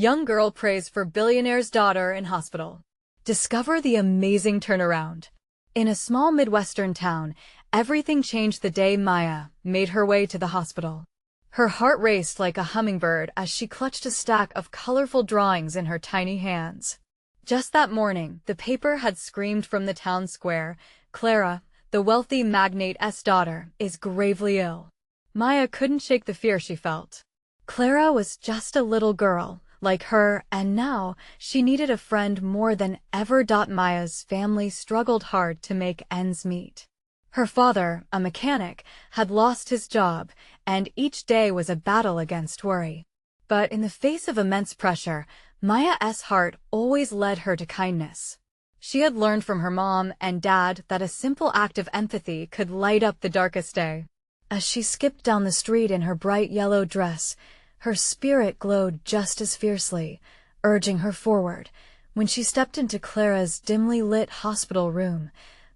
Young girl prays for billionaire's daughter in hospital. Discover the amazing turnaround. In a small Midwestern town, everything changed the day Maya made her way to the hospital. Her heart raced like a hummingbird as she clutched a stack of colorful drawings in her tiny hands. Just that morning, the paper had screamed from the town square, "Clara, the wealthy magnate's daughter, is gravely ill." Maya couldn't shake the fear she felt. Clara was just a little girl, like her, and now she needed a friend more than ever. Maya's family struggled hard to make ends meet. Her father, a mechanic, had lost his job, and each day was a battle against worry. But in the face of immense pressure, Maya's heart always led her to kindness. She had learned from her mom and dad that a simple act of empathy could light up the darkest day. As she skipped down the street in her bright yellow dress, her spirit glowed just as fiercely, urging her forward. When she stepped into Clara's dimly lit hospital room,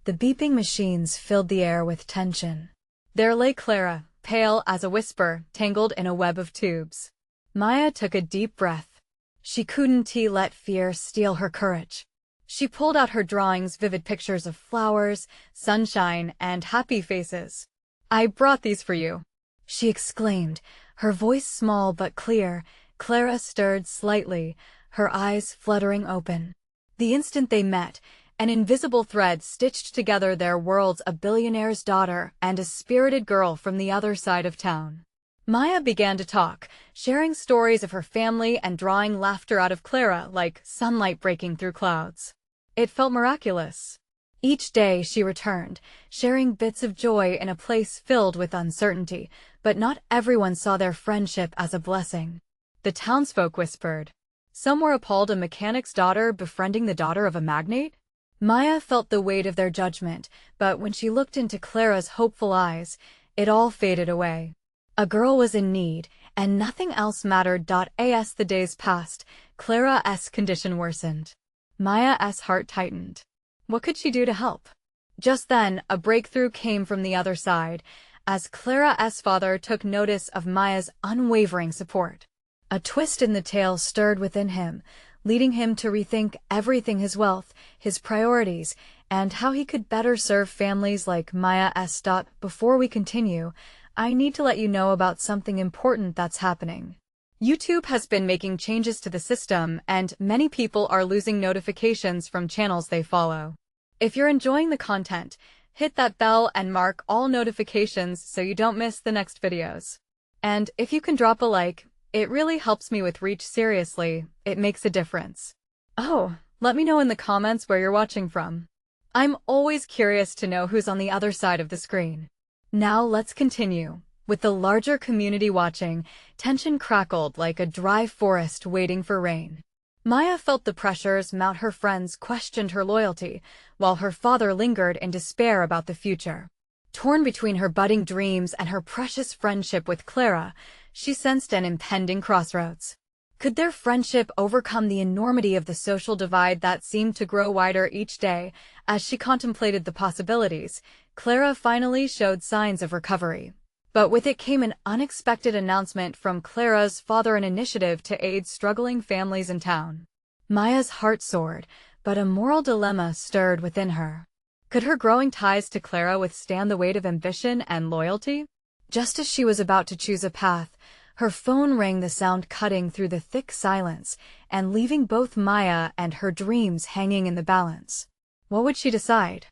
the beeping machines filled the air with tension. There lay Clara, pale as a whisper, tangled in a web of tubes. Maya took a deep breath. She couldn't let fear steal her courage. She pulled out her drawings, vivid pictures of flowers, sunshine, and happy faces. "I brought these for you," she exclaimed, her voice small but clear. Clara stirred slightly, her eyes fluttering open. The instant they met, an invisible thread stitched together their worlds: a billionaire's daughter and a spirited girl from the other side of town. Maya began to talk, sharing stories of her family and drawing laughter out of Clara like sunlight breaking through clouds. It felt miraculous. Each day she returned, sharing bits of joy in a place filled with uncertainty, but not everyone saw their friendship as a blessing. The townsfolk whispered. Some were appalled: a mechanic's daughter befriending the daughter of a magnate? Maya felt the weight of their judgment, but when she looked into Clara's hopeful eyes, it all faded away. A girl was in need, and nothing else mattered. As the days passed, Clara's condition worsened. Maya's heart tightened. What could she do to help? Just then, a breakthrough came from the other side, as Clara's father took notice of Maya's unwavering support. A twist in the tale stirred within him, leading him to rethink everything: his wealth, his priorities, and how he could better serve families like Maya's. Before we continue, I need to let you know about something important that's happening. YouTube has been making changes to the system, and many people are losing notifications from channels they follow. If you're enjoying the content, hit that bell and mark all notifications so you don't miss the next videos. And if you can drop a like, it really helps me with reach. Seriously, it makes a difference. Oh, let me know in the comments where you're watching from. I'm always curious to know who's on the other side of the screen. Now let's continue. With the larger community watching, tension crackled like a dry forest waiting for rain. Maya felt the pressures mount. Her friends questioned her loyalty, while her father lingered in despair about the future. Torn between her budding dreams and her precious friendship with Clara, she sensed an impending crossroads. Could their friendship overcome the enormity of the social divide that seemed to grow wider each day? As she contemplated the possibilities, Clara finally showed signs of recovery. But with it came an unexpected announcement from Clara's father: an initiative to aid struggling families in town. Maya's heart soared, but a moral dilemma stirred within her. Could her growing ties to Clara withstand the weight of ambition and loyalty? Just as she was about to choose a path, her phone rang, the sound cutting through the thick silence and leaving both Maya and her dreams hanging in the balance. What would she decide?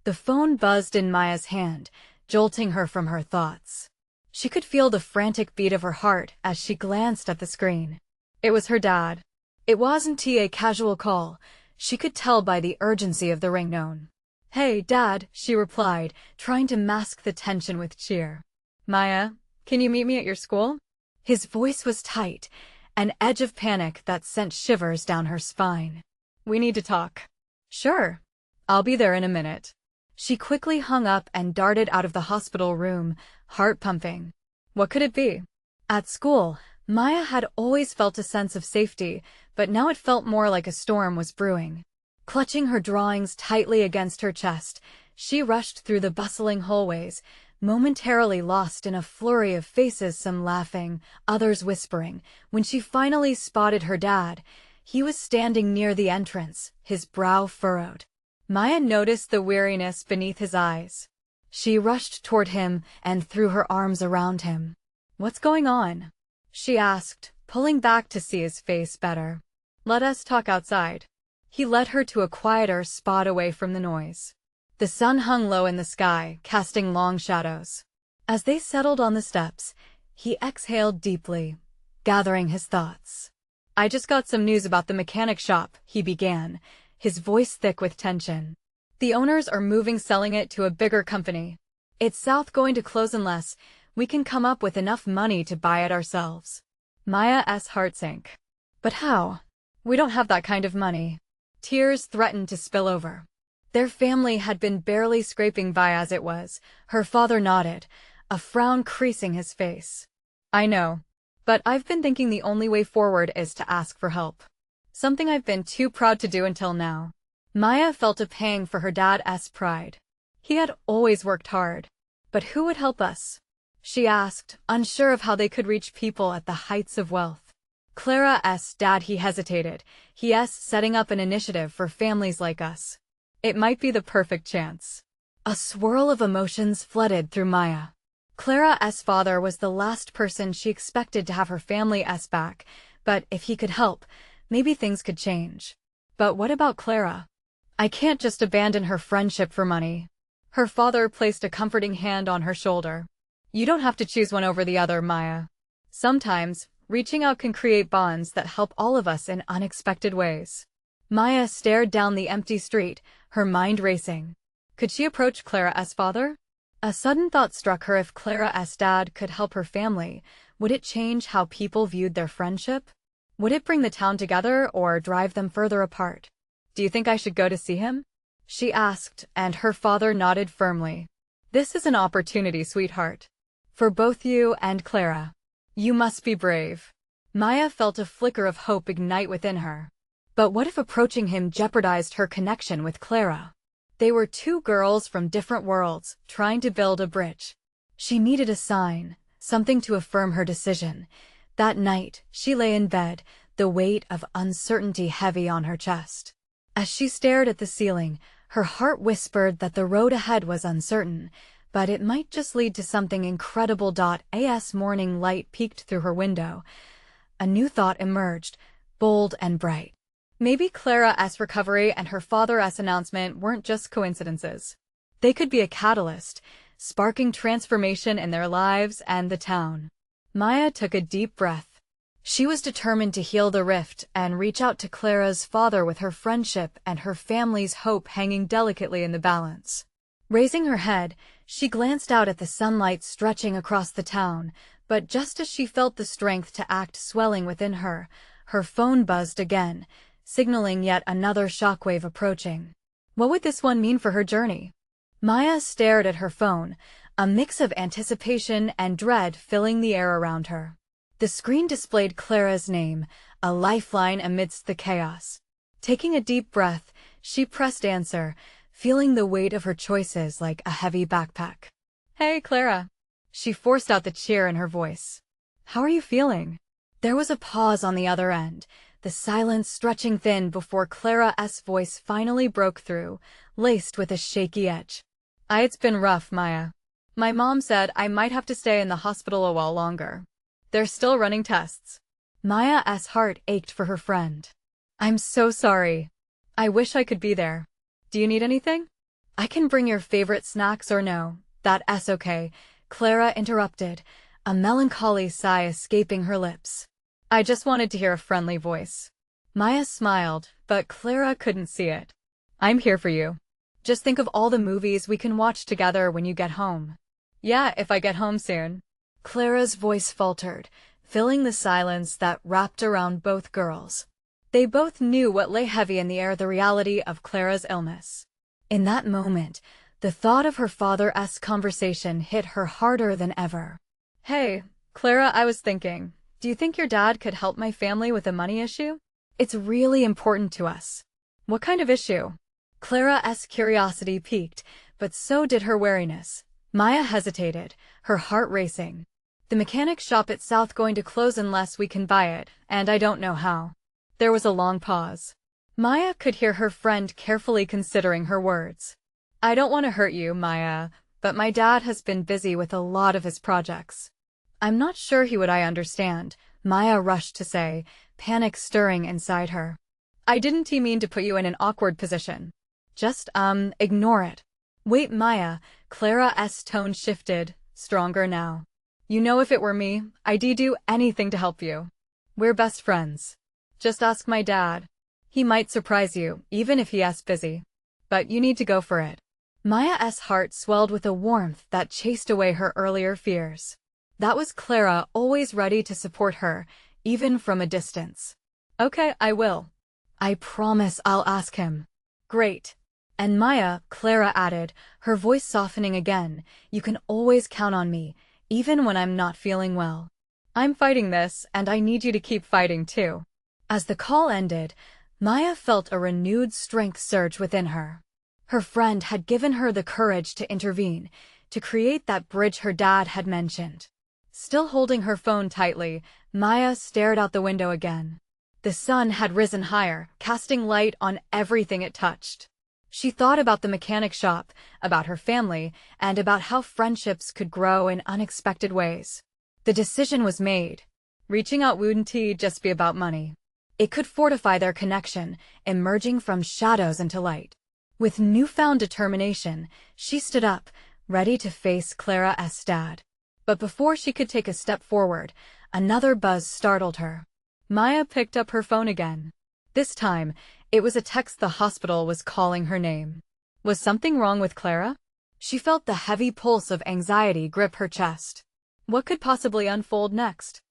The phone buzzed in Maya's hand, jolting her from her thoughts. She could feel the frantic beat of her heart as she glanced at the screen. It was her dad. It wasn't a casual call. She could tell by the urgency of the ringtone. "Hey, Dad," she replied, trying to mask the tension with cheer. "Maya, can you meet me at your school?" His voice was tight, an edge of panic that sent shivers down her spine. "We need to talk." "Sure. I'll be there in a minute." She quickly hung up and darted out of the hospital room, heart pumping. What could it be? At school, Maya had always felt a sense of safety, but now it felt more like a storm was brewing. Clutching her drawings tightly against her chest, she rushed through the bustling hallways, momentarily lost in a flurry of faces, some laughing, others whispering. When she finally spotted her dad, he was standing near the entrance, his brow furrowed. Maya noticed the weariness beneath his eyes. She rushed toward him and threw her arms around him. "What's going on?" she asked, pulling back to see his face better. "Let us talk outside." He led her to a quieter spot away from the noise. The sun hung low in the sky, casting long shadows. As they settled on the steps, he exhaled deeply, gathering his thoughts. "I just got some news about the mechanic shop," he began, his voice thick with tension. "The owners are moving, selling it to a bigger company. It's south going to close unless we can come up with enough money to buy it ourselves." Maya's heart sank. "But how? We don't have that kind of money." Tears threatened to spill over. Their family had been barely scraping by as it was. Her father nodded, a frown creasing his face. "I know. But I've been thinking the only way forward is to ask for help. Something I've been too proud to do until now." Maya felt a pang for her dad's pride. He had always worked hard. "But who would help us?" she asked, unsure of how they could reach people at the heights of wealth. "Clara's dad," he hesitated. "He's setting up an initiative for families like us. It might be the perfect chance." A swirl of emotions flooded through Maya. Clara's father was the last person she expected to have her family's back, but if he could help, maybe things could change. But what about Clara? "I can't just abandon her friendship for money." Her father placed a comforting hand on her shoulder. "You don't have to choose one over the other, Maya. Sometimes, reaching out can create bonds that help all of us in unexpected ways." Maya stared down the empty street, her mind racing. Could she approach Clara's father? A sudden thought struck her. If Clara's dad could help her family, would it change how people viewed their friendship? Would it bring the town together or drive them further apart? "Do you think I should go to see him?" she asked, and her father nodded firmly. "This is an opportunity, sweetheart. For both you and Clara. You must be brave." Maya felt a flicker of hope ignite within her. But what if approaching him jeopardized her connection with Clara? They were two girls from different worlds, trying to build a bridge. She needed a sign, something to affirm her decision. That night, she lay in bed, the weight of uncertainty heavy on her chest. As she stared at the ceiling, her heart whispered that the road ahead was uncertain, but it might just lead to something incredible. As morning light peeked through her window, a new thought emerged, bold and bright. Maybe Clara's recovery and her father's announcement weren't just coincidences. They could be a catalyst, sparking transformation in their lives and the town. Maya took a deep breath. She was determined to heal the rift and reach out to Clara's father with her friendship and her family's hope hanging delicately in the balance. Raising her head, she glanced out at the sunlight stretching across the town, but just as she felt the strength to act swelling within her, her phone buzzed again, signaling yet another shockwave approaching. What would this one mean for her journey? Maya stared at her phone, a mix of anticipation and dread filling the air around her. The screen displayed Clara's name, a lifeline amidst the chaos. Taking a deep breath, she pressed answer, feeling the weight of her choices like a heavy backpack. "Hey, Clara." She forced out the cheer in her voice. "How are you feeling?" There was a pause on the other end, the silence stretching thin before Clara's voice finally broke through, laced with a shaky edge. "It's been rough, Maya. My mom said I might have to stay in the hospital a while longer. They're still running tests." Maya's heart ached for her friend. "I'm so sorry. I wish I could be there. Do you need anything? I can bring your favorite snacks or no, that's okay," Clara interrupted, a melancholy sigh escaping her lips. "I just wanted to hear a friendly voice." Maya smiled, but Clara couldn't see it. "I'm here for you. Just think of all the movies we can watch together when you get home." "Yeah, if I get home soon." Clara's voice faltered, filling the silence that wrapped around both girls. They both knew what lay heavy in the air, the reality of Clara's illness. In that moment, the thought of her father's conversation hit her harder than ever. "Hey, Clara, I was thinking, do you think your dad could help my family with a money issue? It's really important to us." "What kind of issue?" Clara's curiosity piqued, but so did her wariness. Maya hesitated, her heart racing. The mechanic shop at South going to close unless we can buy it, and I don't know how. There was a long pause. Maya could hear her friend carefully considering her words. I don't want to hurt you, Maya, but my dad has been busy with a lot of his projects. I'm not sure he would understand, Maya rushed to say, panic stirring inside her. I didn't mean to put you in an awkward position. Just, ignore it. Wait, Maya, Clara's tone shifted, stronger now. You know if it were me, I'd do anything to help you. We're best friends. Just ask my dad. He might surprise you, even if he's busy. But you need to go for it. Maya's heart swelled with a warmth that chased away her earlier fears. That was Clara, always ready to support her, even from a distance. Okay, I will. I promise I'll ask him. Great. And Maya, Clara added, her voice softening again, you can always count on me, even when I'm not feeling well. I'm fighting this, and I need you to keep fighting too. As the call ended, Maya felt a renewed strength surge within her. Her friend had given her the courage to intervene, to create that bridge her dad had mentioned. Still holding her phone tightly, Maya stared out the window again. The sun had risen higher, casting light on everything it touched. She thought about the mechanic shop, about her family, and about how friendships could grow in unexpected ways. The decision was made. Reaching out wouldn't just be about money. It could fortify their connection, emerging from shadows into light. With newfound determination, she stood up, ready to face Clara's dad. But before she could take a step forward, another buzz startled her. Maya picked up her phone again. This time, it was a text the hospital was calling her name. Was something wrong with Clara? She felt the heavy pulse of anxiety grip her chest. What could possibly unfold next?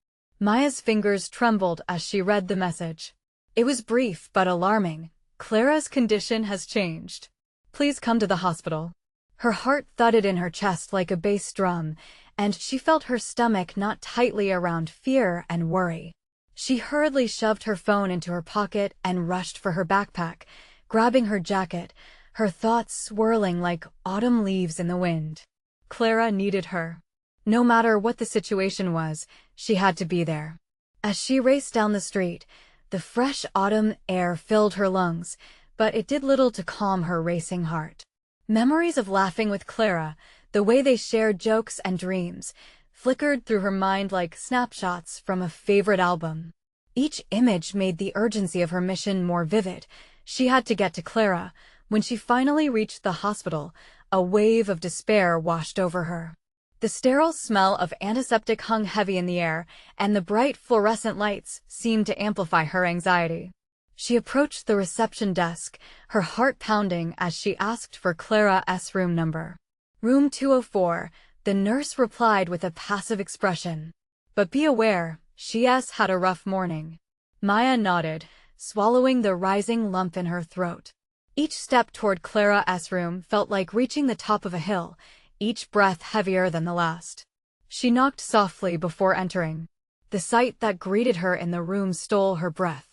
Maya's fingers trembled as she read the message. It was brief but alarming. Clara's condition has changed. Please come to the hospital. Her heart thudded in her chest like a bass drum, and she felt her stomach knot tightly around fear and worry. She hurriedly shoved her phone into her pocket and rushed for her backpack, grabbing her jacket, her thoughts swirling like autumn leaves in the wind. Clara needed her. No matter what the situation was, she had to be there. As she raced down the street, the fresh autumn air filled her lungs, but it did little to calm her racing heart. Memories of laughing with Clara, the way they shared jokes and dreams, flickered through her mind like snapshots from a favorite album. Each image made the urgency of her mission more vivid. She had to get to Clara. When she finally reached the hospital, a wave of despair washed over her. The sterile smell of antiseptic hung heavy in the air, and the bright fluorescent lights seemed to amplify her anxiety. She approached the reception desk, her heart pounding as she asked for Clara's room number. Room 204, the nurse replied with a passive expression. But be aware, she has had a rough morning. Maya nodded, swallowing the rising lump in her throat. Each step toward Clara's room felt like reaching the top of a hill, each breath heavier than the last. She knocked softly before entering. The sight that greeted her in the room stole her breath.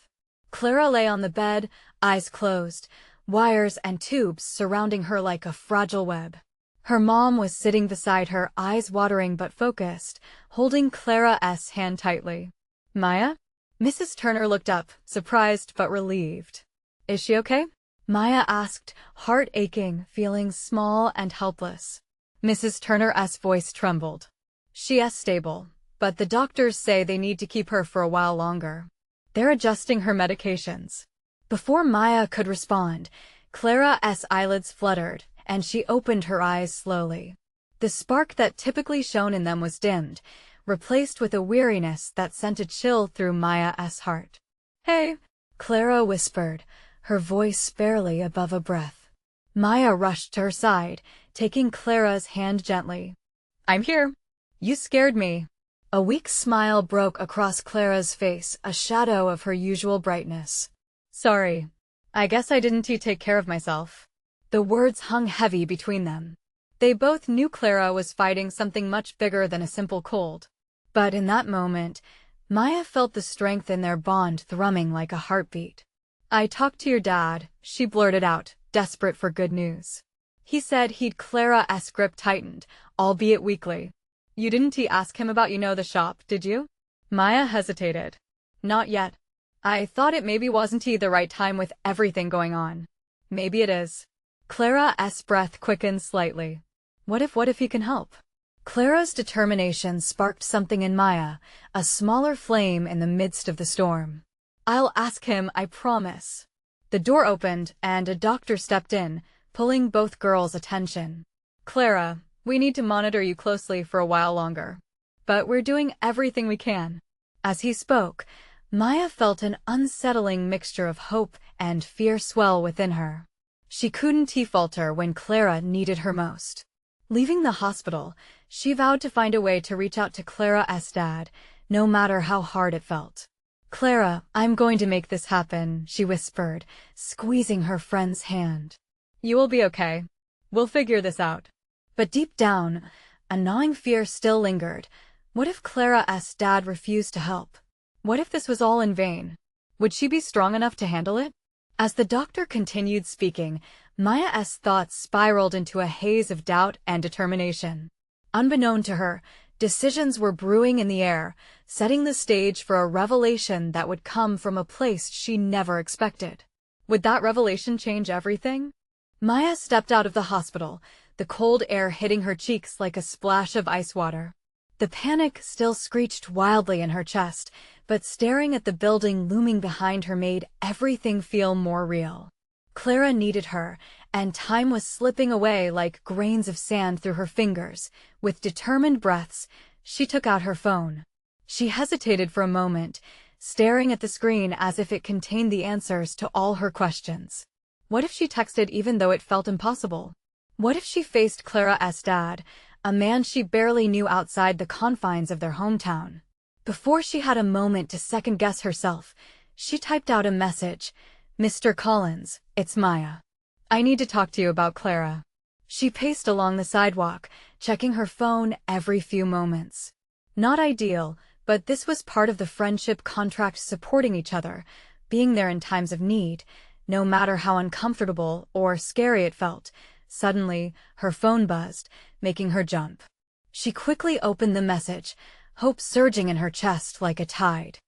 Clara lay on the bed, eyes closed, wires and tubes surrounding her like a fragile web. Her mom was sitting beside her, eyes watering but focused, holding Clara's hand tightly. Maya? Mrs. Turner looked up, surprised but relieved. Is she okay? Maya asked, heart aching, feeling small and helpless. Mrs. Turner's voice trembled. She is stable, but the doctors say they need to keep her for a while longer. They're adjusting her medications. Before Maya could respond, Clara's eyelids fluttered, and she opened her eyes slowly. The spark that typically shone in them was dimmed, replaced with a weariness that sent a chill through Maya's heart. Hey, Clara whispered, her voice barely above a breath. Maya rushed to her side, taking Clara's hand gently. I'm here. You scared me. A weak smile broke across Clara's face, a shadow of her usual brightness. Sorry. I guess I didn't take care of myself. The words hung heavy between them. They both knew Clara was fighting something much bigger than a simple cold. But in that moment, Maya felt the strength in their bond thrumming like a heartbeat. I talked to your dad, she blurted out, desperate for good news. He said he'd Clara's grip tightened, albeit weakly. You didn't ask him about the shop, did you? Maya hesitated. Not yet. I thought it maybe wasn't the right time with everything going on. Maybe it is. Clara's breath quickened slightly. What if he can help? Clara's determination sparked something in Maya, a smaller flame in the midst of the storm. I'll ask him, I promise. The door opened, and a doctor stepped in, pulling both girls' attention. Clara, we need to monitor you closely for a while longer. But we're doing everything we can. As he spoke, Maya felt an unsettling mixture of hope and fear swell within her. She couldn't falter when Clara needed her most. Leaving the hospital, she vowed to find a way to reach out to Clara's dad, no matter how hard it felt. Clara, I'm going to make this happen, she whispered, squeezing her friend's hand. You will be okay. We'll figure this out. But deep down, a gnawing fear still lingered. What if Clara's dad refused to help? What if this was all in vain? Would she be strong enough to handle it? As the doctor continued speaking, Maya's thoughts spiraled into a haze of doubt and determination. Unbeknown to her, decisions were brewing in the air, setting the stage for a revelation that would come from a place she never expected. Would that revelation change everything? Maya stepped out of the hospital, the cold air hitting her cheeks like a splash of ice water. The panic still screeched wildly in her chest, but staring at the building looming behind her made everything feel more real. Clara needed her, and time was slipping away like grains of sand through her fingers. With determined breaths, she took out her phone. She hesitated for a moment, staring at the screen as if it contained the answers to all her questions. What if she texted even though it felt impossible? What if she faced Clara's dad, a man she barely knew outside the confines of their hometown? Before she had a moment to second-guess herself, she typed out a message. Mr. Collins, it's Maya. I need to talk to you about Clara. She paced along the sidewalk, checking her phone every few moments. Not ideal, but this was part of the friendship contract, supporting each other, being there in times of need, no matter how uncomfortable or scary it felt. Suddenly, her phone buzzed, making her jump. She quickly opened the message, hope surging in her chest like a tide.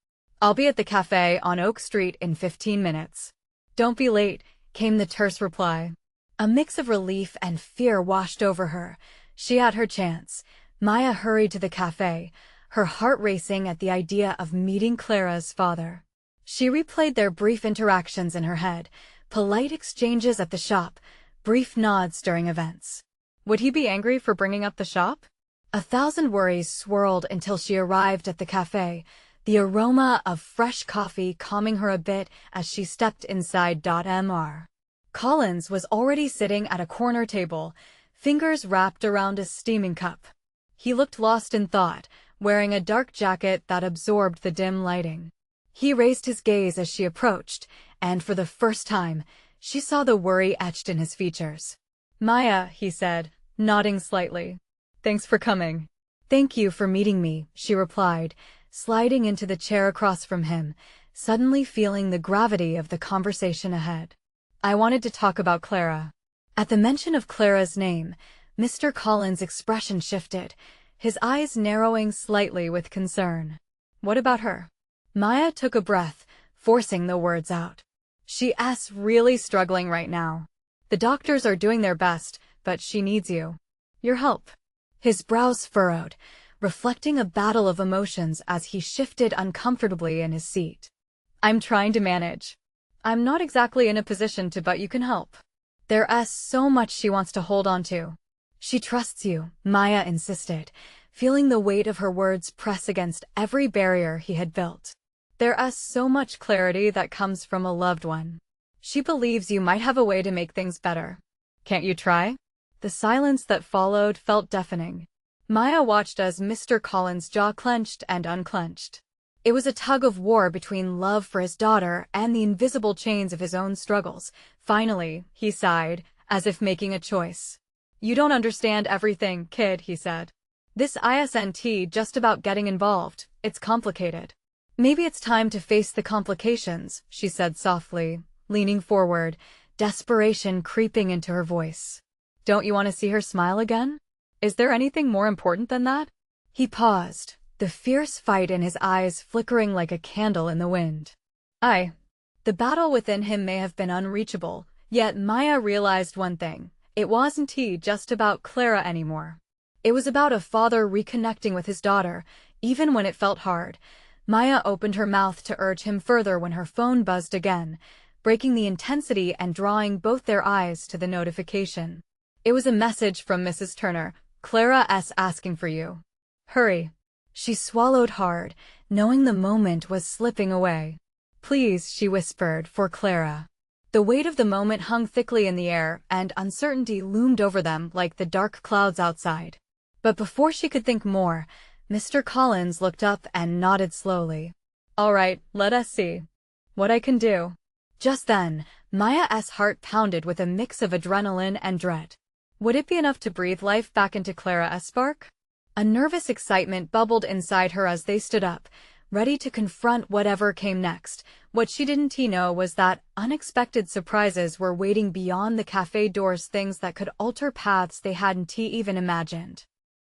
I'll be at the cafe on Oak Street in 15 minutes. Don't be late, came the terse reply. A mix of relief and fear washed over her. She had her chance. Maya hurried to the cafe, her heart racing at the idea of meeting Clara's father. She replayed their brief interactions in her head, polite exchanges at the shop, brief nods during events. Would he be angry for bringing up the shop? 1,000 worries swirled until she arrived at the cafe, the aroma of fresh coffee calming her a bit as she stepped inside. Mr. Collins was already sitting at a corner table, fingers wrapped around a steaming cup. He looked lost in thought, wearing a dark jacket that absorbed the dim lighting. He raised his gaze as she approached, and for the first time, she saw the worry etched in his features. Maya, he said, nodding slightly. Thanks for coming. Thank you for meeting me, she replied, sliding into the chair across from him, suddenly feeling the gravity of the conversation ahead. I wanted to talk about Clara. At the mention of Clara's name, Mr. Collins' expression shifted, his eyes narrowing slightly with concern. What about her? Maya took a breath, forcing the words out. She's really struggling right now. The doctors are doing their best, but she needs you. Your help. His brows furrowed, reflecting a battle of emotions as he shifted uncomfortably in his seat. I'm trying to manage. I'm not exactly in a position to, but you can help. There's so much she wants to hold on to. She trusts you, Maya insisted, feeling the weight of her words press against every barrier he had built. There's so much clarity that comes from a loved one. She believes you might have a way to make things better. Can't you try? The silence that followed felt deafening. Maya watched as Mr. Collins' jaw clenched and unclenched. It was a tug-of-war between love for his daughter and the invisible chains of his own struggles. Finally, he sighed, as if making a choice. You don't understand everything, kid, he said. This isn't just about getting involved, it's complicated. Maybe it's time to face the complications, she said softly, leaning forward, desperation creeping into her voice. Don't you want to see her smile again? Is there anything more important than that? He paused, the fierce fight in his eyes flickering like a candle in the wind. The battle within him may have been unreachable, yet Maya realized one thing. It wasn't just about Clara anymore. It was about a father reconnecting with his daughter, even when it felt hard. Maya opened her mouth to urge him further when her phone buzzed again, breaking the intensity and drawing both their eyes to the notification. It was a message from Mrs. Turner. Clara's asking for you. Hurry. She swallowed hard, knowing the moment was slipping away. Please, she whispered, for Clara. The weight of the moment hung thickly in the air, and uncertainty loomed over them like the dark clouds outside. But before she could think more, Mr. Collins looked up and nodded slowly. All right, let us see what I can do. Just then, Maya's heart pounded with a mix of adrenaline and dread. Would it be enough to breathe life back into Clara's spark? A nervous excitement bubbled inside her as they stood up, ready to confront whatever came next. What she didn't know was that unexpected surprises were waiting beyond the cafe doors, things that could alter paths they hadn't even imagined.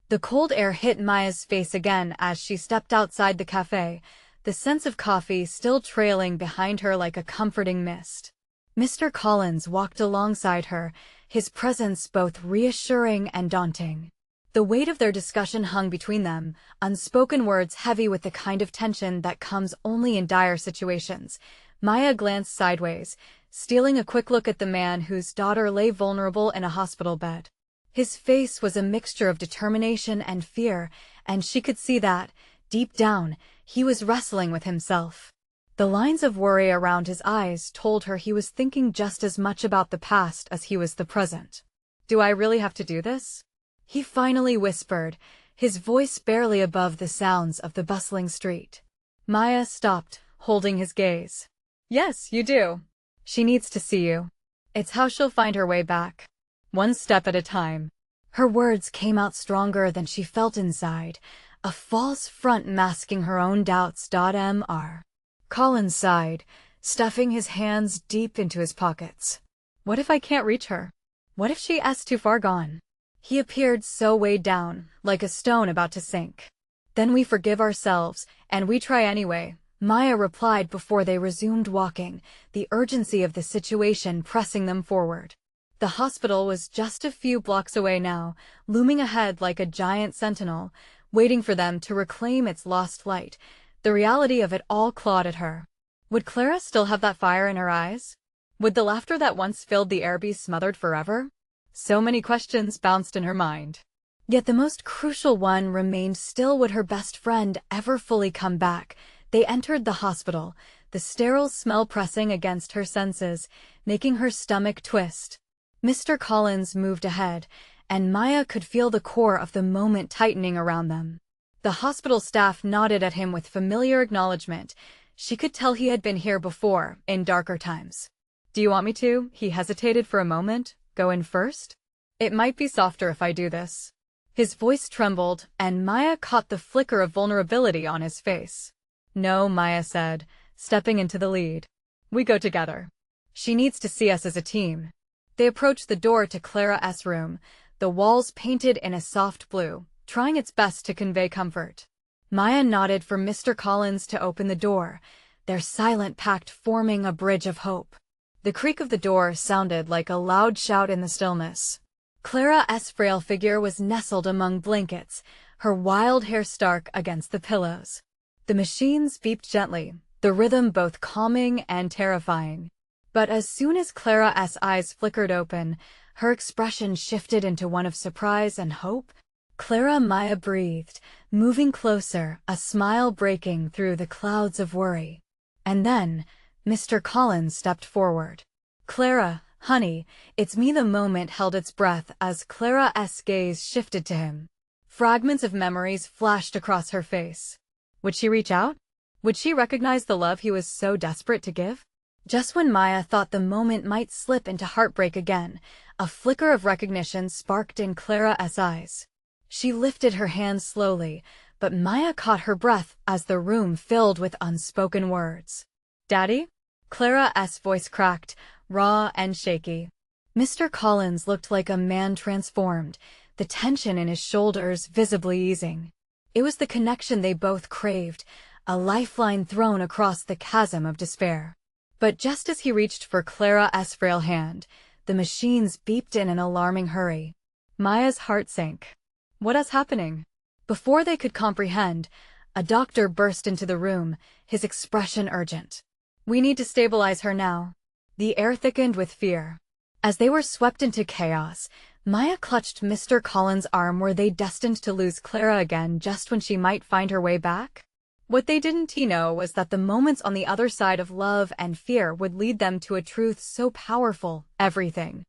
The cold air hit Maya's face again as she stepped outside the cafe, the scent of coffee still trailing behind her like a comforting mist. Mr. Collins walked alongside her, his presence both reassuring and daunting. The weight of their discussion hung between them, unspoken words heavy with the kind of tension that comes only in dire situations. Maya glanced sideways, stealing a quick look at the man whose daughter lay vulnerable in a hospital bed. His face was a mixture of determination and fear, and she could see that, deep down, he was wrestling with himself. The lines of worry around his eyes told her he was thinking just as much about the past as he was the present. Do I really have to do this? He finally whispered, his voice barely above the sounds of the bustling street. Maya stopped, holding his gaze. Yes, you do. She needs to see you. It's how she'll find her way back. One step at a time. Her words came out stronger than she felt inside, a false front masking her own doubts. Mr. Collins sighed, stuffing his hands deep into his pockets. What if I can't reach her? What if she's too far gone? He appeared so weighed down, like a stone about to sink. Then we forgive ourselves, and we try anyway, Maya replied before they resumed walking, the urgency of the situation pressing them forward. The hospital was just a few blocks away now, looming ahead like a giant sentinel, waiting for them to reclaim its lost light. The reality of it all clawed at her. Would Clara still have that fire in her eyes? Would the laughter that once filled the air be smothered forever? So many questions bounced in her mind. Yet the most crucial one remained still: would her best friend ever fully come back? They entered the hospital, the sterile smell pressing against her senses, making her stomach twist. Mr. Collins moved ahead, and Maya could feel the core of the moment tightening around them. The hospital staff nodded at him with familiar acknowledgement. She could tell he had been here before, in darker times. Do you want me to? He hesitated for a moment. Go in first? It might be softer if I do this. His voice trembled, and Maya caught the flicker of vulnerability on his face. No, Maya said, stepping into the lead. We go together. She needs to see us as a team. They approached the door to Clara's room, the walls painted in a soft blue, trying its best to convey comfort. Maya nodded for Mr. Collins to open the door, their silent pact forming a bridge of hope. The creak of the door sounded like a loud shout in the stillness. Clara's frail figure was nestled among blankets, her wild hair stark against the pillows. The machines beeped gently, the rhythm both calming and terrifying. But as soon as Clara's eyes flickered open, her expression shifted into one of surprise and hope. Clara, Maya breathed, moving closer, a smile breaking through the clouds of worry. And then, Mr. Collins stepped forward. Clara, honey, it's me. The moment held its breath as Clara's gaze shifted to him. Fragments of memories flashed across her face. Would she reach out? Would she recognize the love he was so desperate to give? Just when Maya thought the moment might slip into heartbreak again, a flicker of recognition sparked in Clara's eyes. She lifted her hand slowly, but Maya caught her breath as the room filled with unspoken words. Daddy? Clara's voice cracked, raw and shaky. Mr. Collins looked like a man transformed, the tension in his shoulders visibly easing. It was the connection they both craved, a lifeline thrown across the chasm of despair. But just as he reached for Clara's frail hand, the machines beeped in an alarming hurry. Maya's heart sank. What is happening? Before they could comprehend, a doctor burst into the room, his expression urgent. We need to stabilize her now. The air thickened with fear. As they were swept into chaos, Maya clutched Mr. Collins' arm. Were they destined to lose Clara again just when she might find her way back? What they didn't know was that the moments on the other side of love and fear would lead them to a truth so powerful, everything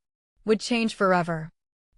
would change forever.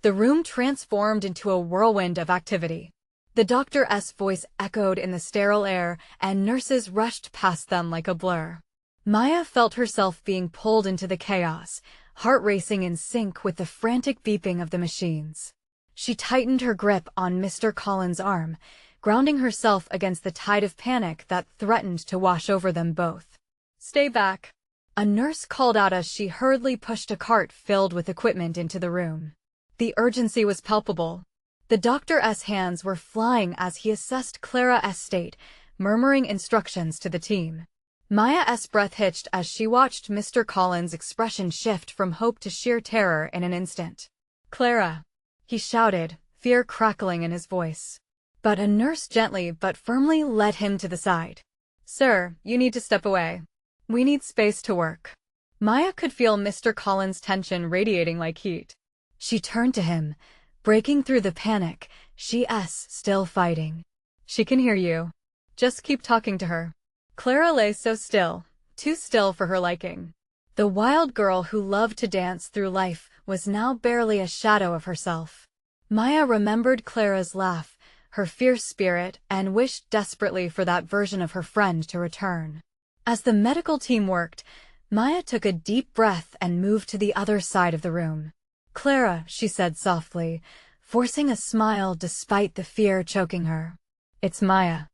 The room transformed into a whirlwind of activity. The doctor's voice echoed in the sterile air, and nurses rushed past them like a blur. Maya felt herself being pulled into the chaos, heart racing in sync with the frantic beeping of the machines. She tightened her grip on Mr. Collins' arm, grounding herself against the tide of panic that threatened to wash over them both. Stay back, a nurse called out as she hurriedly pushed a cart filled with equipment into the room. The urgency was palpable. The doctor's hands were flying as he assessed Clara's state, murmuring instructions to the team. Maya's breath hitched as she watched Mr. Collins' expression shift from hope to sheer terror in an instant. Clara, he shouted, fear crackling in his voice. But a nurse gently but firmly led him to the side. Sir, you need to step away. We need space to work. Maya could feel Mr. Collins' tension radiating like heat. She turned to him, breaking through the panic, she's still fighting. She can hear you. Just keep talking to her. Clara lay so still, too still for her liking. The wild girl who loved to dance through life was now barely a shadow of herself. Maya remembered Clara's laugh, her fierce spirit, and wished desperately for that version of her friend to return. As the medical team worked, Maya took a deep breath and moved to the other side of the room. Clara, she said softly, forcing a smile despite the fear choking her. It's Maya.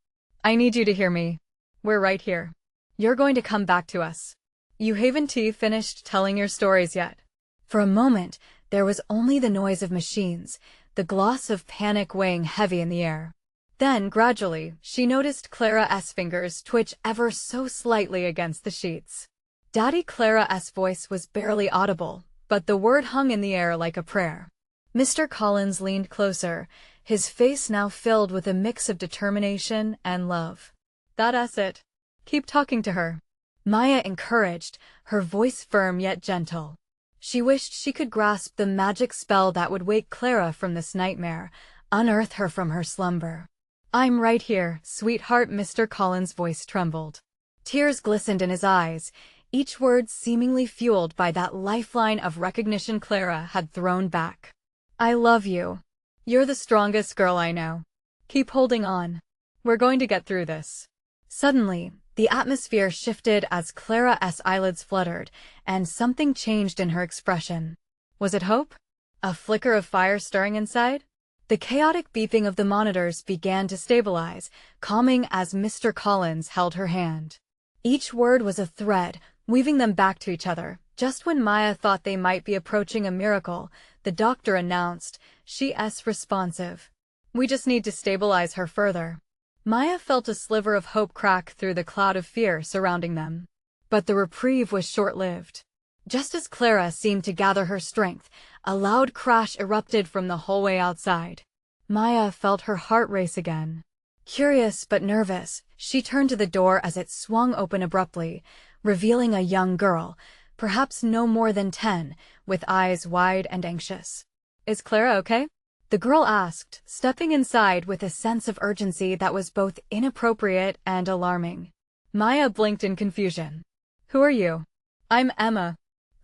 I need you to hear me. We're right here. You're going to come back to us. You haven't finished telling your stories yet. For a moment, there was only the noise of machines, the gloss of panic weighing heavy in the air. Then, gradually, she noticed Clara's fingers twitch ever so slightly against the sheets. Daddy Clara's voice was barely audible, but the word hung in the air like a prayer. Mr. Collins leaned closer, his face now filled with a mix of determination and love. That's it. Keep talking to her. Maya encouraged, her voice firm yet gentle. She wished she could grasp the magic spell that would wake Clara from this nightmare, unearth her from her slumber. I'm right here, sweetheart. Mr. Collins' voice trembled. Tears glistened in his eyes, each word seemingly fueled by that lifeline of recognition Clara had thrown back. I love you. You're the strongest girl I know. Keep holding on. We're going to get through this. Suddenly, the atmosphere shifted as Clara's eyelids fluttered, and something changed in her expression. Was it hope? A flicker of fire stirring inside? The chaotic beeping of the monitors began to stabilize, calming as Mr. Collins held her hand. Each word was a thread, weaving them back to each other. Just when Maya thought they might be approaching a miracle, the doctor announced, she's responsive. We just need to stabilize her further. Maya felt a sliver of hope crack through the cloud of fear surrounding them. But the reprieve was short-lived. Just as Clara seemed to gather her strength, a loud crash erupted from the hallway outside. Maya felt her heart race again. Curious but nervous, she turned to the door as it swung open abruptly, revealing a young girl, perhaps no more than 10, with eyes wide and anxious. Is Clara okay? The girl asked, stepping inside with a sense of urgency that was both inappropriate and alarming. Maya blinked in confusion. Who are you? I'm Emma.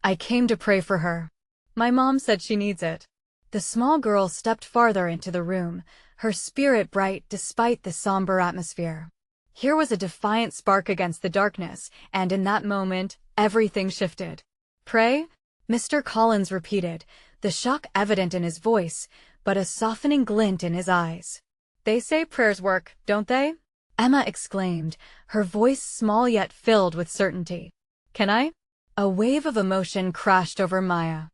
I came to pray for her. My mom said she needs it. The small girl stepped farther into the room, her spirit bright despite the somber atmosphere. Here was a defiant spark against the darkness, and in that moment, everything shifted. Pray? Mr. Collins repeated, the shock evident in his voice, but a softening glint in his eyes. They say prayers work, don't they? Emma exclaimed, her voice small yet filled with certainty. Can I? A wave of emotion crashed over Maya.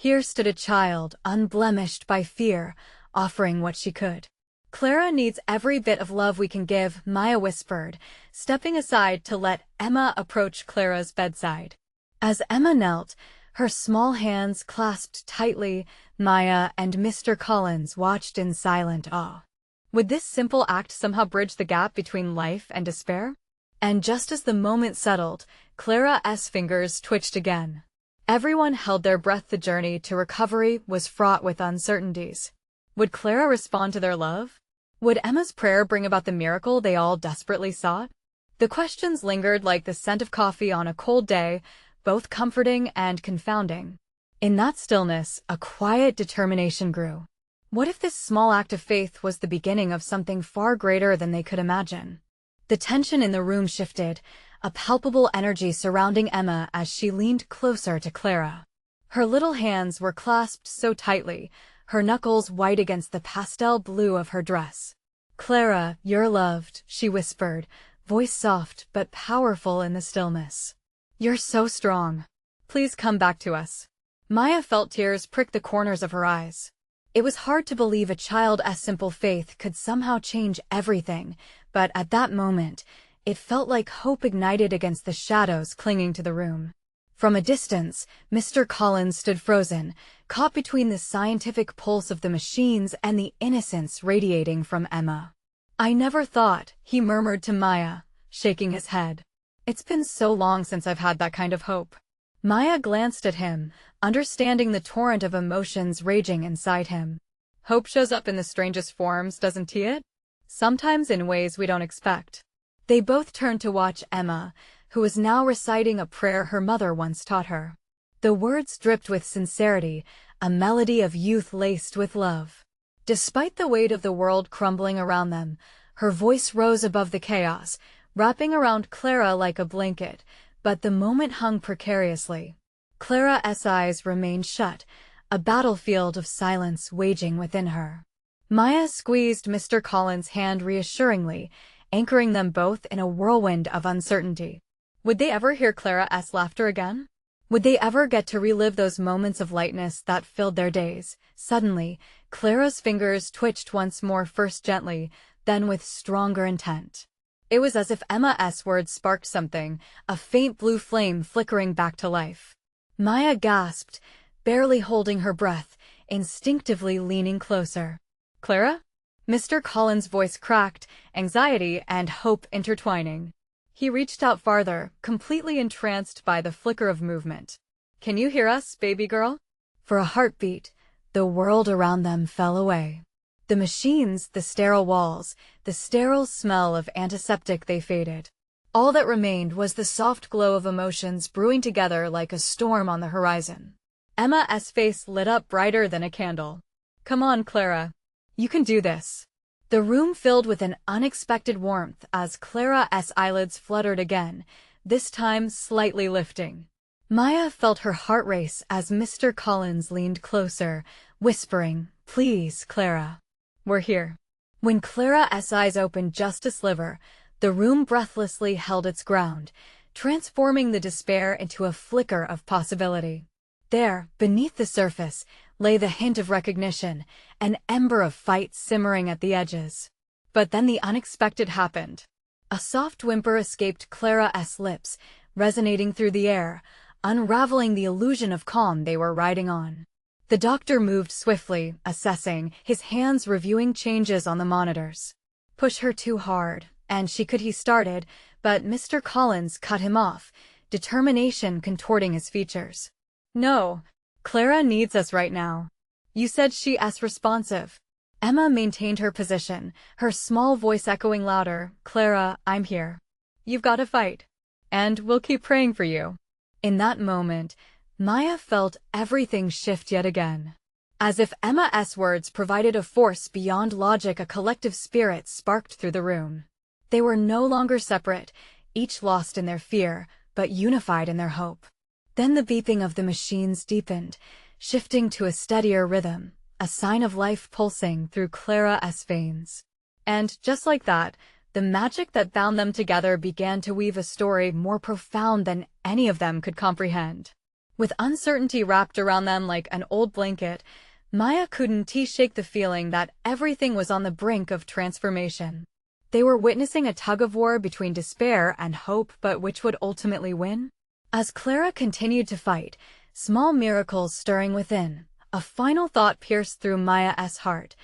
Here stood a child, unblemished by fear, offering what she could. Clara needs every bit of love we can give, Maya whispered, stepping aside to let Emma approach Clara's bedside. As Emma knelt, her small hands clasped tightly, Maya and Mr. Collins watched in silent awe. Would this simple act somehow bridge the gap between life and despair? And just as the moment settled, Clara's fingers twitched again. Everyone held their breath. The journey to recovery was fraught with uncertainties. Would Clara respond to their love? Would Emma's prayer bring about the miracle they all desperately sought? The questions lingered like the scent of coffee on a cold day, both comforting and confounding. In that stillness, a quiet determination grew. What if this small act of faith was the beginning of something far greater than they could imagine? The tension in the room shifted, a palpable energy surrounding Emma as she leaned closer to Clara. Her little hands were clasped so tightly, her knuckles white against the pastel blue of her dress. "Clara, you're loved," she whispered, voice soft but powerful in the stillness. "You're so strong. Please come back to us." Maya felt tears prick the corners of her eyes. It was hard to believe a child's simple faith could somehow change everything, but at that moment, it felt like hope ignited against the shadows clinging to the room. From a distance, Mr. Collins stood frozen, caught between the scientific pulse of the machines and the innocence radiating from Emma. "I never thought," he murmured to Maya, shaking his head. "It's been so long since I've had that kind of hope." Maya glanced at him, understanding the torrent of emotions raging inside him. Hope shows up in the strangest forms, doesn't it? Sometimes in ways we don't expect. They both turned to watch Emma, who was now reciting a prayer her mother once taught her. The words dripped with sincerity, a melody of youth laced with love. Despite the weight of the world crumbling around them, her voice rose above the chaos, wrapping around Clara like a blanket, but the moment hung precariously. Clara's eyes remained shut, a battlefield of silence waging within her. Maya squeezed Mr. Collins' hand reassuringly, anchoring them both in a whirlwind of uncertainty. Would they ever hear Clara's laughter again? Would they ever get to relive those moments of lightness that filled their days? Suddenly, Clara's fingers twitched once more, first gently, then with stronger intent. It was as if Emma's words sparked something, a faint blue flame flickering back to life. Maya gasped, barely holding her breath, instinctively leaning closer. "Clara?" Mr. Collins' voice cracked, anxiety and hope intertwining. He reached out farther, completely entranced by the flicker of movement. "Can you hear us, baby girl?" For a heartbeat, the world around them fell away. The machines, the sterile walls, the sterile smell of antiseptic, they faded. All that remained was the soft glow of emotions brewing together like a storm on the horizon. Emma's face lit up brighter than a candle. "Come on, Clara. You can do this." The room filled with an unexpected warmth as Clara's eyelids fluttered again, this time slightly lifting. Maya felt her heart race as Mr. Collins leaned closer, whispering, "Please, Clara. We're here." When Clara's eyes opened just a sliver, the room breathlessly held its ground, transforming the despair into a flicker of possibility. There, beneath the surface, lay the hint of recognition, an ember of fight simmering at the edges. But then the unexpected happened. A soft whimper escaped Clara's lips, resonating through the air, unraveling the illusion of calm they were riding on. The doctor moved swiftly, assessing, his hands reviewing changes on the monitors. "Push her too hard," and he started, but Mr. Collins cut him off, determination contorting his features. "No, Clara needs us right now. You said she's responsive." Emma maintained her position, her small voice echoing louder, "Clara, I'm here. You've got to fight. And we'll keep praying for you." In that moment, Maya felt everything shift yet again. As if Emma's words provided a force beyond logic, a collective spirit sparked through the room. They were no longer separate, each lost in their fear, but unified in their hope. Then the beeping of the machines deepened, shifting to a steadier rhythm, a sign of life pulsing through Clara's veins. And just like that, the magic that bound them together began to weave a story more profound than any of them could comprehend. With uncertainty wrapped around them like an old blanket, Maya couldn't shake the feeling that everything was on the brink of transformation. They were witnessing a tug-of-war between despair and hope, but which would ultimately win? As Clara continued to fight, small miracles stirring within, a final thought pierced through Maya's heart.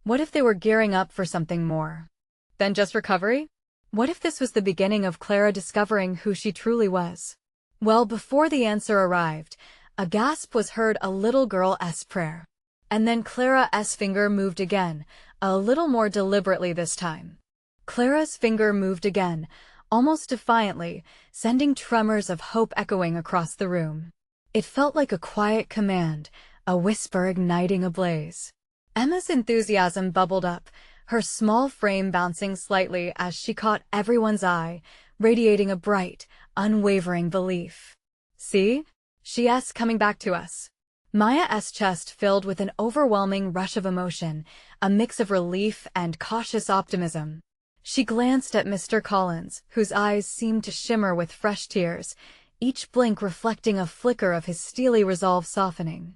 What if they were gearing up for something more than just recovery? What if this was the beginning of Clara discovering who she truly was? Well, before the answer arrived, a gasp was heard, a little girl's prayer. And then Clara's finger moved again, a little more deliberately this time. Clara's finger moved again, almost defiantly, sending tremors of hope echoing across the room. It felt like a quiet command, a whisper igniting a blaze. Emma's enthusiasm bubbled up, her small frame bouncing slightly as she caught everyone's eye, radiating a bright, unwavering belief. "See? She's coming back to us." Maya's chest filled with an overwhelming rush of emotion, a mix of relief and cautious optimism. She glanced at Mr. Collins, whose eyes seemed to shimmer with fresh tears, each blink reflecting a flicker of his steely resolve softening.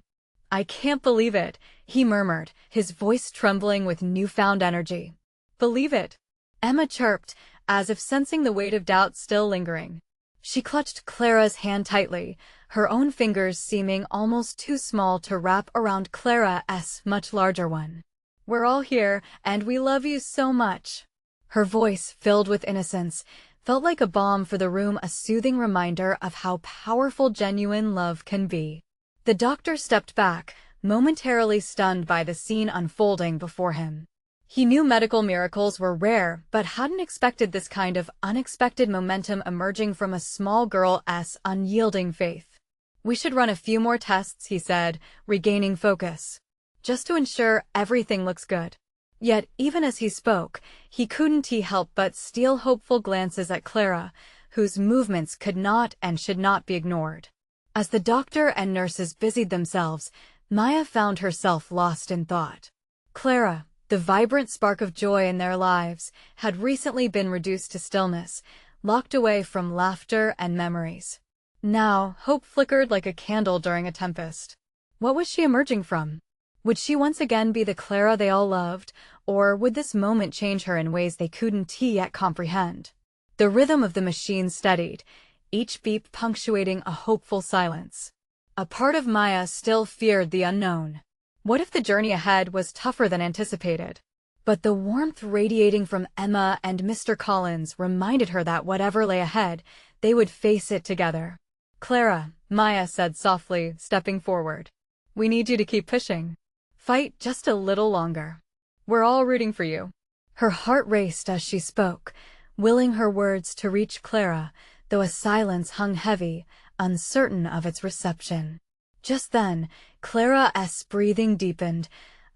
"I can't believe it," he murmured, his voice trembling with newfound energy. "Believe it," Emma chirped, as if sensing the weight of doubt still lingering. She clutched Clara's hand tightly, her own fingers seeming almost too small to wrap around Clara's much larger one. "We're all here, and we love you so much." Her voice, filled with innocence, felt like a balm for the room, a soothing reminder of how powerful genuine love can be. The doctor stepped back, momentarily stunned by the scene unfolding before him. He knew medical miracles were rare, but hadn't expected this kind of unexpected momentum emerging from a small girl's unyielding faith. "We should run a few more tests," he said, regaining focus, "just to ensure everything looks good." Yet, even as he spoke, he couldn't help but steal hopeful glances at Clara, whose movements could not and should not be ignored. As the doctor and nurses busied themselves, Maya found herself lost in thought. Clara, the vibrant spark of joy in their lives, had recently been reduced to stillness, locked away from laughter and memories. Now, hope flickered like a candle during a tempest. What was she emerging from? Would she once again be the Clara they all loved, or would this moment change her in ways they couldn't yet comprehend? The rhythm of the machine steadied, each beep punctuating a hopeful silence. A part of Maya still feared the unknown. What if the journey ahead was tougher than anticipated? But the warmth radiating from Emma and Mr. Collins reminded her that whatever lay ahead, they would face it together. "Clara," Maya said softly, stepping forward. "We need you to keep pushing. Fight just a little longer. We're all rooting for you." Her heart raced as she spoke, willing her words to reach Clara, though a silence hung heavy, uncertain of its reception. Just then, Clara's breathing deepened,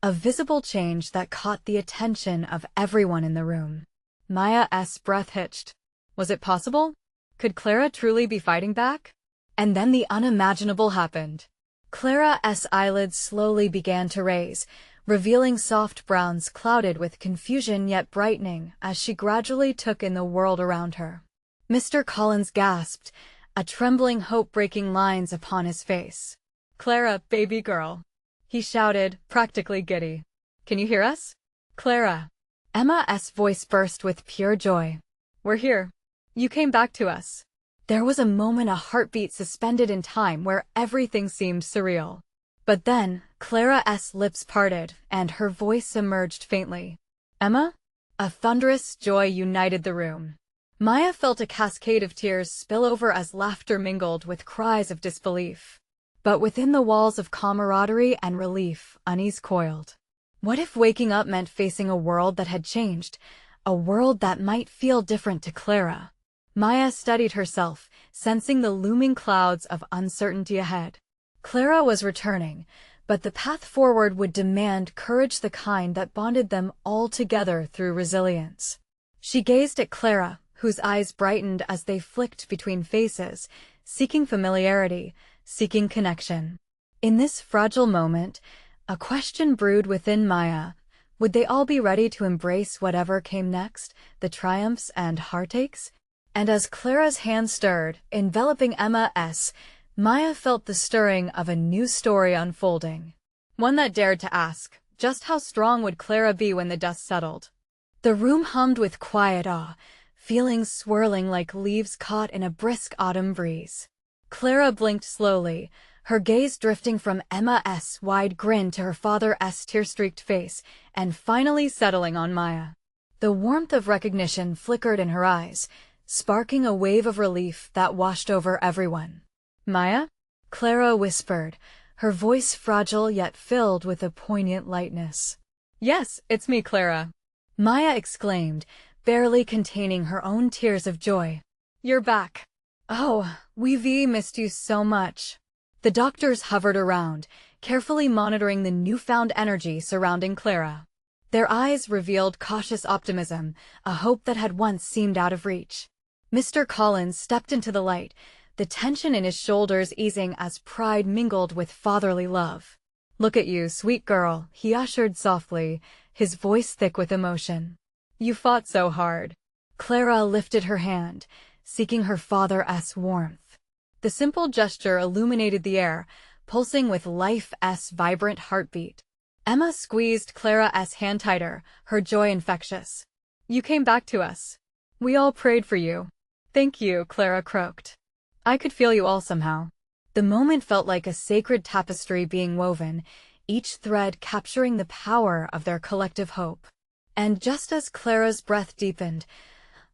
a visible change that caught the attention of everyone in the room. Maya's breath hitched. Was it possible? Could Clara truly be fighting back? And then the unimaginable happened. Clara's eyelids slowly began to raise, revealing soft browns clouded with confusion yet brightening as she gradually took in the world around her. Mr. Collins gasped, a trembling hope breaking lines upon his face. "Clara, baby girl," he shouted, practically giddy. "Can you hear us? Clara." Emma's voice burst with pure joy. "We're here. You came back to us." There was a moment, a heartbeat suspended in time, where everything seemed surreal. But then, Clara's lips parted, and her voice emerged faintly. "Emma?" A thunderous joy united the room. Maya felt a cascade of tears spill over as laughter mingled with cries of disbelief. But within the walls of camaraderie and relief, unease coiled. What if waking up meant facing a world that had changed, a world that might feel different to Clara? Maya steadied herself, sensing the looming clouds of uncertainty ahead. Clara was returning, but the path forward would demand courage, the kind that bonded them all together through resilience. She gazed at Clara, whose eyes brightened as they flicked between faces, seeking familiarity, seeking connection. In this fragile moment, a question brewed within Maya. Would they all be ready to embrace whatever came next, the triumphs and heartaches? And as Clara's hand stirred, enveloping Emma's, Maya felt the stirring of a new story unfolding. One that dared to ask, just how strong would Clara be when the dust settled? The room hummed with quiet awe, feelings swirling like leaves caught in a brisk autumn breeze. Clara blinked slowly, her gaze drifting from Emma's wide grin to her father's tear-streaked face, and finally settling on Maya. The warmth of recognition flickered in her eyes, sparking a wave of relief that washed over everyone. "Maya?" Clara whispered, her voice fragile yet filled with a poignant lightness. "Yes, it's me, Clara," Maya exclaimed, barely containing her own tears of joy. "You're back." "Oh, we've missed you so much." The doctors hovered around, carefully monitoring the newfound energy surrounding Clara. Their eyes revealed cautious optimism, a hope that had once seemed out of reach. Mr. Collins stepped into the light, the tension in his shoulders easing as pride mingled with fatherly love. "Look at you, sweet girl," he ushered softly, his voice thick with emotion. "You fought so hard." Clara lifted her hand, seeking her father's warmth. The simple gesture illuminated the air, pulsing with life's vibrant heartbeat. Emma squeezed Clara's hand tighter, her joy infectious. "You came back to us. We all prayed for you." "Thank you," Clara croaked. "I could feel you all somehow." The moment felt like a sacred tapestry being woven, each thread capturing the power of their collective hope. And just as Clara's breath deepened,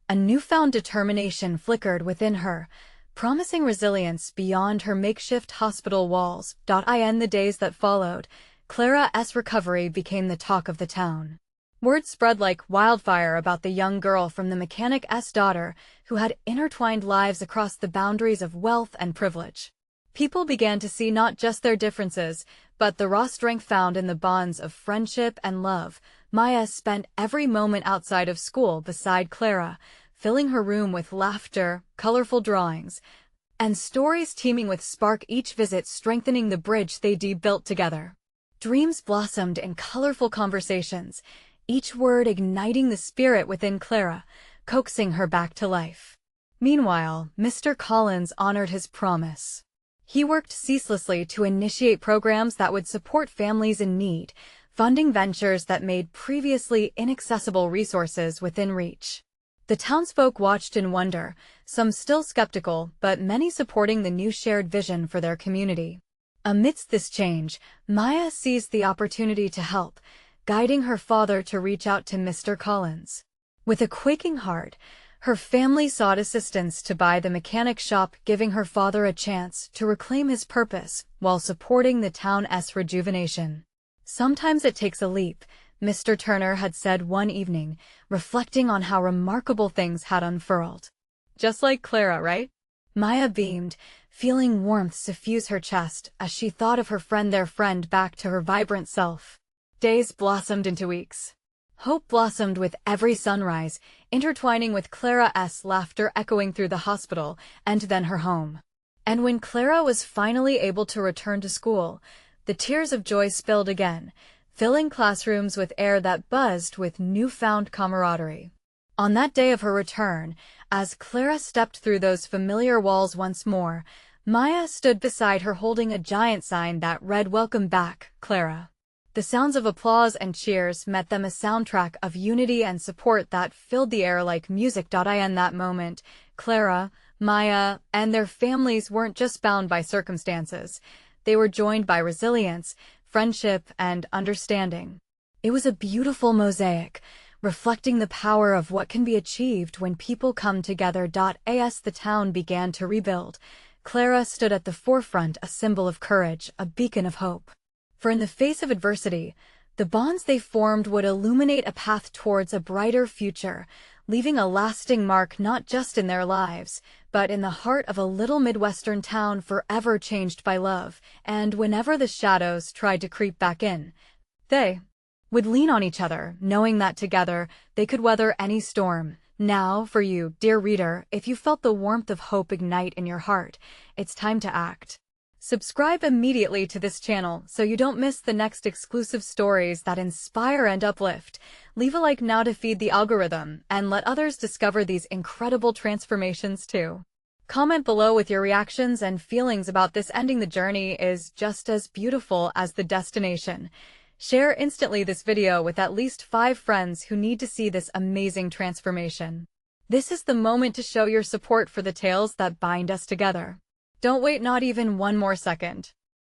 a newfound determination flickered within her, promising resilience beyond her makeshift hospital walls. In the days that followed, Clara's recovery became the talk of the town. Word spread like wildfire about the young girl from the mechanic's daughter who had intertwined lives across the boundaries of wealth and privilege. People began to see not just their differences, but the raw strength found in the bonds of friendship and love. Maya spent every moment outside of school beside Clara, filling her room with laughter, colorful drawings, and stories teeming with spark, each visit strengthening the bridge they built together. Dreams blossomed in colorful conversations, each word igniting the spirit within Clara, coaxing her back to life. Meanwhile, Mr. Collins honored his promise. He worked ceaselessly to initiate programs that would support families in need, funding ventures that made previously inaccessible resources within reach. The townsfolk watched in wonder, some still skeptical, but many supporting the new shared vision for their community. Amidst this change, Maya seized the opportunity to help, guiding her father to reach out to Mr. Collins. With a quaking heart, her family sought assistance to buy the mechanic shop, giving her father a chance to reclaim his purpose while supporting the town's rejuvenation. "Sometimes it takes a leap," Mr. Turner had said one evening, reflecting on how remarkable things had unfurled. "Just like Clara, right?" Maya beamed, feeling warmth suffuse her chest as she thought of her friend, their friend back to her vibrant self. Days blossomed into weeks. Hope blossomed with every sunrise, intertwining with Clara's laughter echoing through the hospital and then her home. And when Clara was finally able to return to school, the tears of joy spilled again, filling classrooms with air that buzzed with newfound camaraderie. On that day of her return, as Clara stepped through those familiar walls once more, Maya stood beside her holding a giant sign that read, "Welcome back, Clara." The sounds of applause and cheers met them, a soundtrack of unity and support that filled the air like music. In that moment, Clara, Maya, and their families weren't just bound by circumstances. They were joined by resilience, friendship, and understanding. It was a beautiful mosaic, reflecting the power of what can be achieved when people come together. As the town began to rebuild, Clara stood at the forefront, a symbol of courage, a beacon of hope. For in the face of adversity, the bonds they formed would illuminate a path towards a brighter future, leaving a lasting mark not just in their lives, but in the heart of a little Midwestern town forever changed by love. And whenever the shadows tried to creep back in, they would lean on each other, knowing that together they could weather any storm. Now, for you, dear reader, if you felt the warmth of hope ignite in your heart, it's time to act. Subscribe immediately to this channel so you don't miss the next exclusive stories that inspire and uplift. Leave a like now to feed the algorithm and let others discover these incredible transformations too. Comment below with your reactions and feelings about this ending. The journey is just as beautiful as the destination. Share instantly this video with at least 5 friends who need to see this amazing transformation. This is the moment to show your support for the tales that bind us together. Don't wait not even one more second.